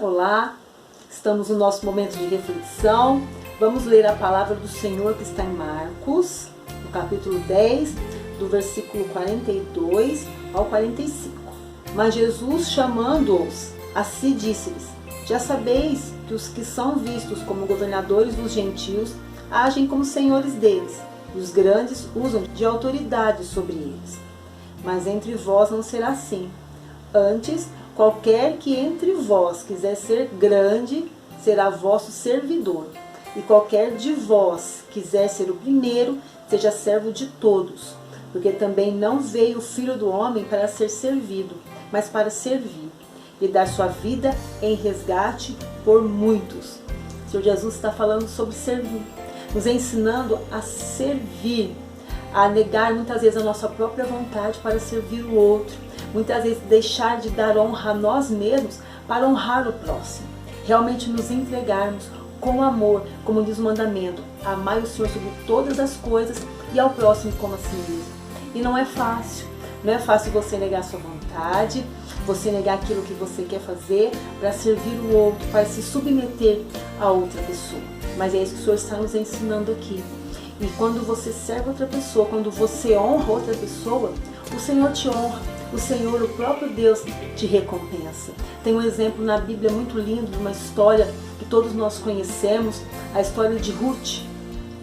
Olá, estamos no nosso momento de reflexão. Vamos ler a palavra do Senhor que está em Marcos, no capítulo 10, do versículo 42 ao 45. Mas Jesus, chamando-os a si, disse-lhes: já sabeis que os que são vistos como governadores dos gentios agem como senhores deles, e os grandes usam de autoridade sobre eles. Mas entre vós não será assim. Antes, qualquer que entre vós quiser ser grande, será vosso servidor. E qualquer de vós quiser ser o primeiro, seja servo de todos. Porque também não veio o Filho do Homem para ser servido, mas para servir, e dar sua vida em resgate por muitos. O Senhor Jesus está falando sobre servir, nos ensinando a servir, a negar muitas vezes a nossa própria vontade para servir o outro. Muitas vezes deixar de dar honra a nós mesmos para honrar o próximo. Realmente nos entregarmos com amor, como diz o mandamento: amai o Senhor sobre todas as coisas e ao próximo como a si mesmo. E não é fácil. Não é fácil você negar a sua vontade, você negar aquilo que você quer fazer para servir o outro, para se submeter a outra pessoa. Mas é isso que o Senhor está nos ensinando aqui. E quando você serve outra pessoa, quando você honra outra pessoa, o Senhor te honra. O Senhor, o próprio Deus, te recompensa. Tem um exemplo na Bíblia muito lindo de uma história que todos nós conhecemos, a história de Ruth.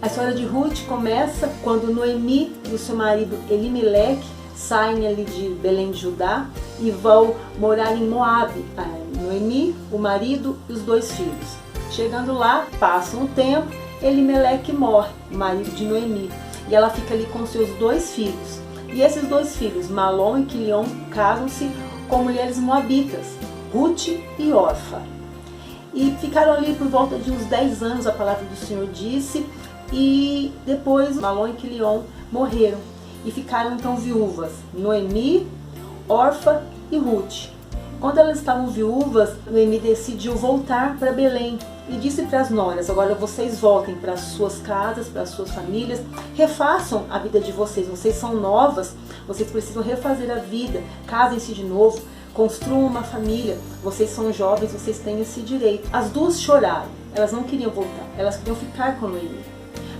A história de Ruth começa quando Noemi e o seu marido Elimeleque saem ali de Belém de Judá e vão morar em Moabe. Noemi, o marido e os 2 filhos. Chegando lá, passa um tempo, Elimeleque morre, o marido de Noemi, e ela fica ali com seus 2 filhos. E esses 2 filhos, Malom e Quilion, casam-se com mulheres moabitas, Ruth e Orfa. E ficaram ali por volta de uns 10 anos, a palavra do Senhor disse, e depois Malom e Quilion morreram. E ficaram então viúvas, Noemi, Orfa e Ruth. Quando elas estavam viúvas, Noemi decidiu voltar para Belém e disse para as noras: agora vocês voltem para as suas casas, para as suas famílias, refaçam a vida de vocês. Vocês são novas, vocês precisam refazer a vida, casem-se de novo, construam uma família. Vocês são jovens, vocês têm esse direito. As 2 choraram, elas não queriam voltar, elas queriam ficar com Noemi.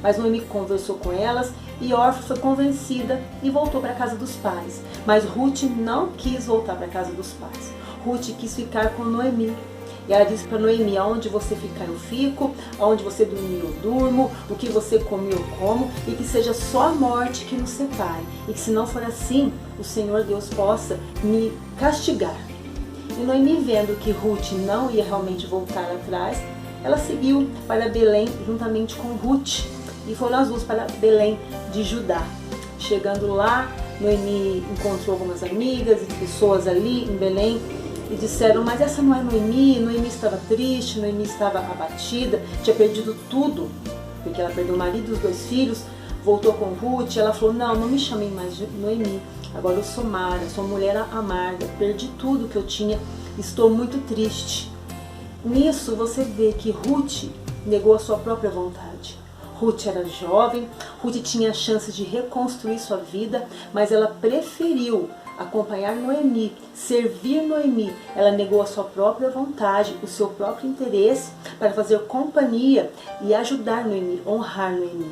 Mas Noemi conversou com elas e Orfa foi convencida e voltou para a casa dos pais. Mas Ruth não quis voltar para a casa dos pais. Ruth quis ficar com Noemi. E ela disse para Noemi: aonde você ficar eu fico, aonde você dormir eu durmo, o que você comer eu como, e que seja só a morte que nos separe. E que se não for assim, o Senhor Deus possa me castigar. E Noemi, vendo que Ruth não ia realmente voltar atrás, ela seguiu para Belém juntamente com Ruth. E foram as 2 para Belém de Judá. Chegando lá, Noemi encontrou algumas amigas e pessoas ali em Belém e disseram: mas essa não é Noemi? Noemi estava triste, Noemi estava abatida, tinha perdido tudo, porque ela perdeu o marido e os 2 filhos, voltou com Ruth. Ela falou: não me chamem mais de Noemi, agora eu sou Mara, sou mulher amarga, perdi tudo que eu tinha, estou muito triste. Nisso você vê que Ruth negou a sua própria vontade. Ruth era jovem, Ruth tinha a chance de reconstruir sua vida, mas ela preferiu acompanhar Noemi, servir Noemi. Ela negou a sua própria vontade, o seu próprio interesse para fazer companhia e ajudar Noemi, honrar Noemi.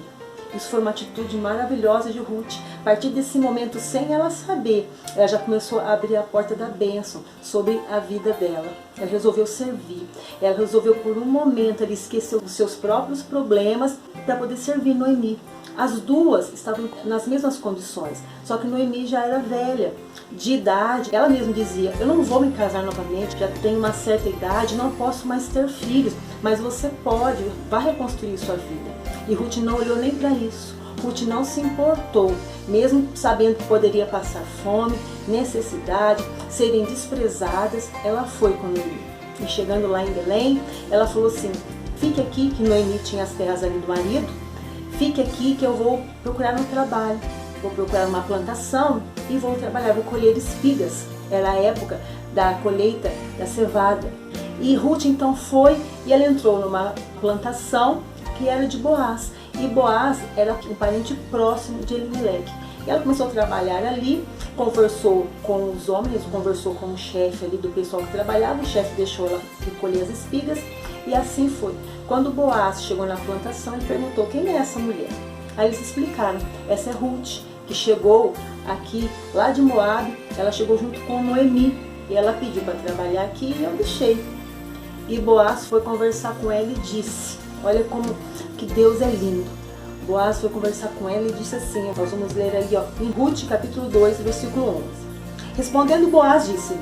Isso foi uma atitude maravilhosa de Ruth. A partir desse momento, sem ela saber, ela já começou a abrir a porta da bênção sobre a vida dela. Ela resolveu servir. Ela resolveu por um momento ela esquecer os seus próprios problemas para poder servir Noemi. As 2 estavam nas mesmas condições, só que Noemi já era velha, de idade. Ela mesma dizia: eu não vou me casar novamente, já tenho uma certa idade, não posso mais ter filhos, mas você pode, vá reconstruir sua vida. E Ruth não olhou nem para isso. Ruth não se importou, mesmo sabendo que poderia passar fome, necessidade, serem desprezadas, ela foi com Noemi. E chegando lá em Belém, ela falou assim: fique aqui, que Noemi tinha as terras ali do marido, fique aqui que eu vou procurar um trabalho, vou procurar uma plantação e vou trabalhar, vou colher espigas. Era a época da colheita da cevada. E Ruth então foi e ela entrou numa plantação que era de Boaz. E Boaz era um parente próximo de Elimeleque. E ela começou a trabalhar ali conversou com os homens, conversou com o chefe ali do pessoal que trabalhava, o chefe deixou ela recolher as espigas e assim foi. Quando Boaz chegou na plantação, ele perguntou: quem é essa mulher? Aí eles explicaram: essa é Ruth, que chegou aqui lá de Moabe, ela chegou junto com Noemi e ela pediu para trabalhar aqui e eu deixei. E Boaz foi conversar com ela e disse: olha como que Deus é lindo. Boaz foi conversar com ela e disse assim, nós vamos ler ali, em Ruth capítulo 2, versículo 11. Respondendo Boaz, disse: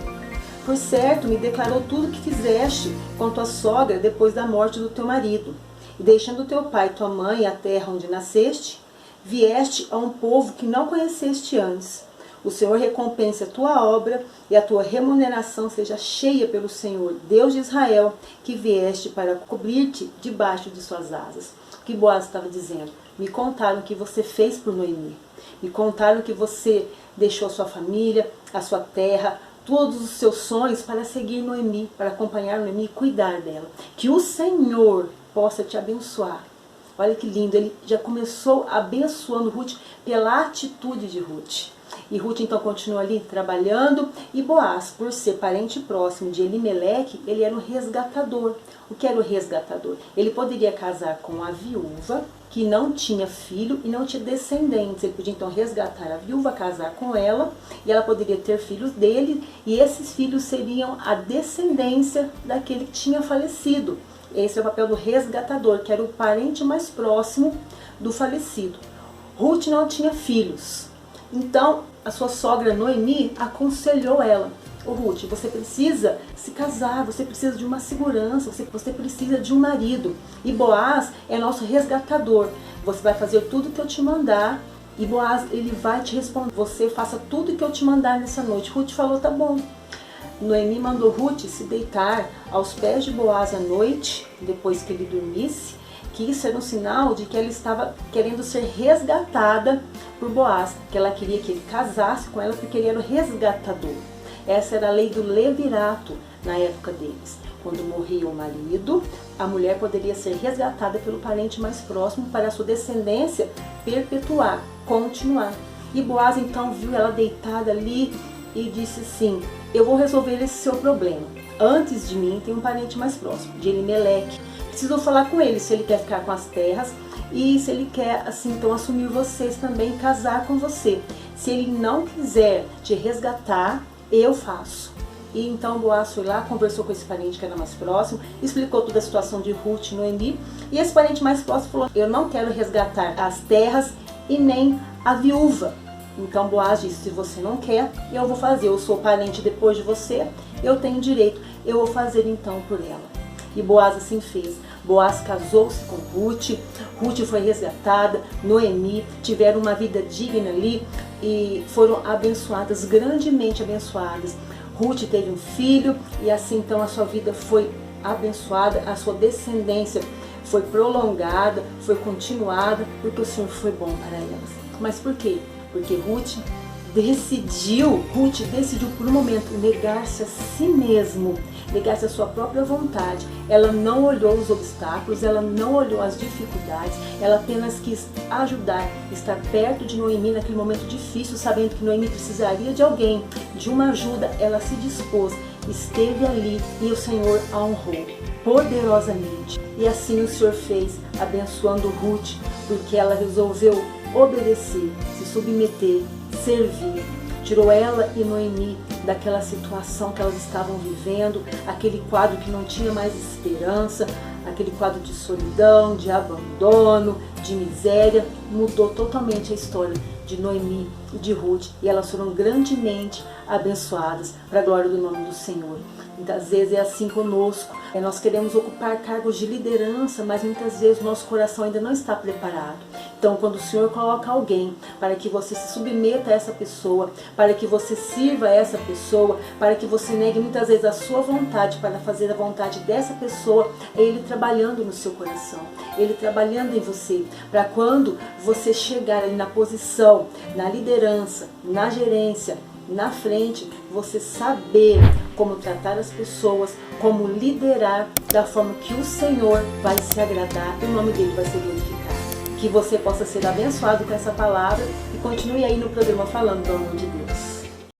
por certo me declarou tudo o que fizeste com tua sogra depois da morte do teu marido. E deixando teu pai e tua mãe e a terra onde nasceste, vieste a um povo que não conheceste antes. O Senhor recompense a tua obra e a tua remuneração seja cheia pelo Senhor, Deus de Israel, que vieste para cobrir-te debaixo de suas asas. O que Boaz estava dizendo? Me contaram o que você fez por Noemi. Me contaram que você deixou a sua família, a sua terra, todos os seus sonhos para seguir Noemi, para acompanhar Noemi e cuidar dela. Que o Senhor possa te abençoar. Olha que lindo, ele já começou abençoando Ruth pela atitude de Ruth. E Ruth então continua ali trabalhando, e Boaz, por ser parente próximo de Elimeleque, ele era um resgatador. O que era o resgatador? Ele poderia casar com a viúva, que não tinha filho e não tinha descendentes. Ele podia então resgatar a viúva, casar com ela, e ela poderia ter filhos dele, e esses filhos seriam a descendência daquele que tinha falecido. Esse é o papel do resgatador, que era o parente mais próximo do falecido. Ruth não tinha filhos. Então, a sua sogra Noemi aconselhou ela: ô Ruth, você precisa se casar, você precisa de uma segurança, você precisa de um marido. E Boaz é nosso resgatador. Você vai fazer tudo que eu te mandar e Boaz, ele vai te responder. Você faça tudo que eu te mandar nessa noite. Ruth falou: tá bom. Noemi mandou Ruth se deitar aos pés de Boaz à noite, depois que ele dormisse, que isso era um sinal de que ela estava querendo ser resgatada por Boaz, que ela queria que ele casasse com ela porque ele era o resgatador. Essa era a lei do levirato na época deles. Quando morria o marido, a mulher poderia ser resgatada pelo parente mais próximo para a sua descendência perpetuar, continuar. E Boaz então viu ela deitada ali e disse assim: eu vou resolver esse seu problema. Antes de mim tem um parente mais próximo, de Elimeleque. Preciso falar com ele se ele quer ficar com as terras e se ele quer assim então assumir vocês também e casar com você. Se ele não quiser te resgatar, eu faço. E então Boaz foi lá, conversou com esse parente que era mais próximo, explicou toda a situação de Ruth e Noemi, e esse parente mais próximo falou: eu não quero resgatar as terras e nem a viúva. Então Boaz disse: se você não quer, eu vou fazer, eu sou parente depois de você, eu tenho direito, eu vou fazer então por ela. E Boaz assim fez. Boaz casou-se com Ruth, Ruth foi resgatada, Noemi, tiveram uma vida digna ali e foram abençoadas, grandemente abençoadas. Ruth teve um filho e assim então a sua vida foi abençoada, a sua descendência foi prolongada, foi continuada, porque o Senhor foi bom para elas. Mas por quê? Porque Ruth decidiu por um momento negar-se a si mesmo, negar-se a sua própria vontade. Ela não olhou os obstáculos, ela não olhou as dificuldades, ela apenas quis ajudar, estar perto de Noemi naquele momento difícil, sabendo que Noemi precisaria de alguém, de uma ajuda. Ela se dispôs, esteve ali e o Senhor a honrou poderosamente. E assim o Senhor fez, abençoando Ruth, porque ela resolveu obedecer, se submeter, servir. Tirou ela e Noemi daquela situação que elas estavam vivendo, aquele quadro que não tinha mais esperança, aquele quadro de solidão, de abandono, de miséria. Mudou totalmente a história de Noemi e de Ruth, e elas foram grandemente abençoadas para a glória do nome do Senhor. Muitas vezes é assim conosco, nós queremos ocupar cargos de liderança, mas muitas vezes o nosso coração ainda não está preparado. Então, quando o Senhor coloca alguém para que você se submeta a essa pessoa, para que você sirva a essa pessoa, para que você negue muitas vezes a sua vontade para fazer a vontade dessa pessoa, é Ele trabalhando no seu coração, Ele trabalhando em você, para quando você chegar ali na posição, na liderança, na gerência, na frente, você saber como tratar as pessoas, como liderar da forma que o Senhor vai se agradar e o nome dele vai ser glorificado. Que você possa ser abençoado com essa palavra e continue aí no programa Falando do Amor de Deus.